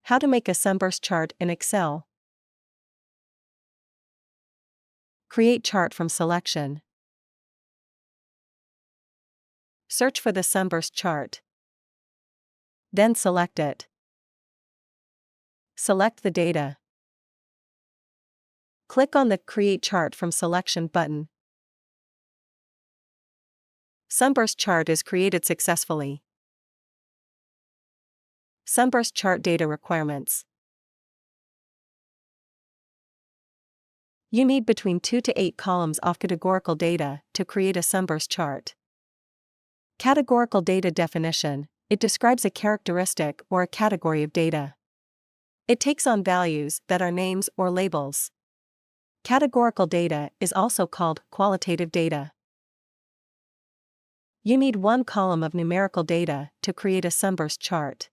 How to make a Sunburst chart in Excel. Create chart from selection. Search for the Sunburst chart. Then select it. Select the data. Click on the Create Chart from Selection button. Sunburst chart is created successfully. Sunburst chart data requirements. You need between 2 to 8 columns of categorical data to create a Sunburst chart. Categorical data definition: it describes a characteristic or a category of data. It takes on values that are names or labels. Categorical data is also called qualitative data. You need 1 column of numerical data to create a Sunburst chart.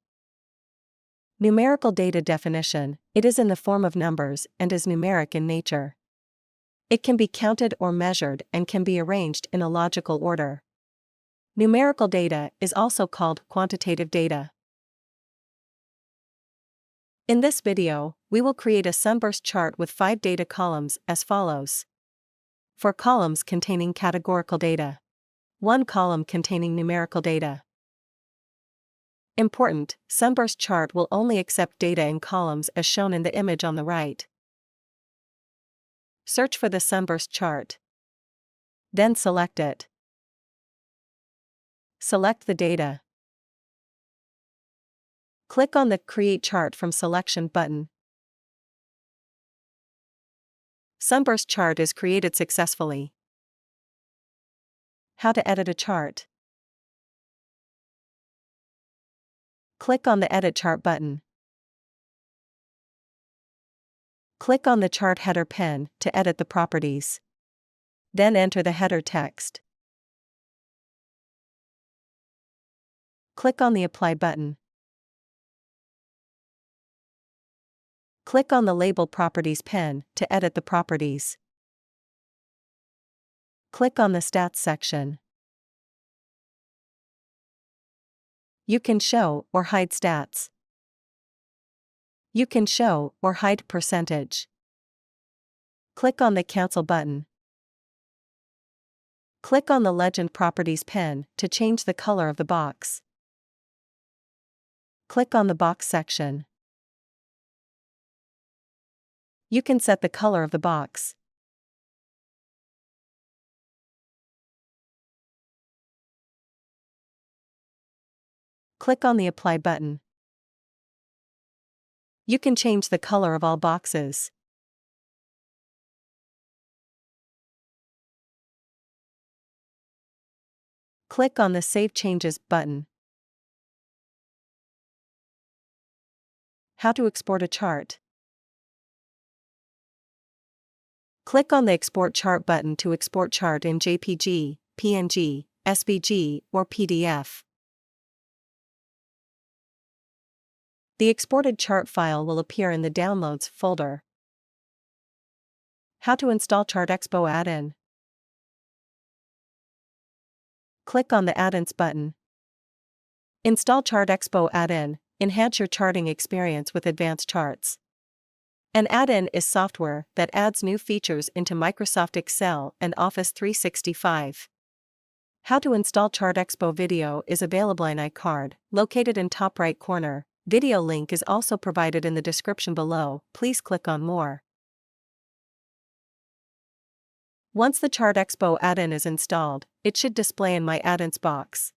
Numerical data definition: it is in the form of numbers and is numeric in nature. It can be counted or measured and can be arranged in a logical order. Numerical data is also called quantitative data. In this video, we will create a Sunburst chart with 5 data columns as follows. 4 columns containing categorical data. 1 column containing numerical data. Important: Sunburst chart will only accept data in columns as shown in the image on the right. Search for the Sunburst chart. Then select it. Select the data. Click on the Create Chart from Selection button. Sunburst chart is created successfully. How to edit a chart. Click on the Edit Chart button. Click on the chart header pen to edit the properties. Then enter the header text. Click on the Apply button. Click on the Label Properties pen to edit the properties. Click on the Stats section. You can show or hide stats. You can show or hide percentage. Click on the Cancel button. Click on the Legend Properties pen to change the color of the box. Click on the Box section. You can set the color of the box. Click on the Apply button. You can change the color of all boxes. Click on the Save Changes button. How to export a chart. Click on the Export Chart button to export chart in JPG, PNG, SVG, or PDF. The exported chart file will appear in the Downloads folder. How to install ChartExpo add-in. Click on the Add-ins button. Install ChartExpo add-in, enhance your charting experience with advanced charts. An add-in is software that adds new features into Microsoft Excel and Office 365. How to install ChartExpo video is available in iCard, located in top right corner. Video link is also provided in the description below. Please click on More. Once the ChartExpo add-in is installed, it should display in My Add-ins box.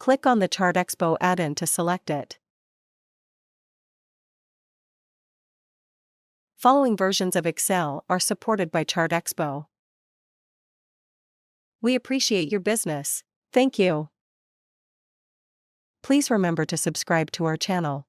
Click on the ChartExpo add-in to select it. Following versions of Excel are supported by ChartExpo. We appreciate your business. Thank you. Please remember to subscribe to our channel.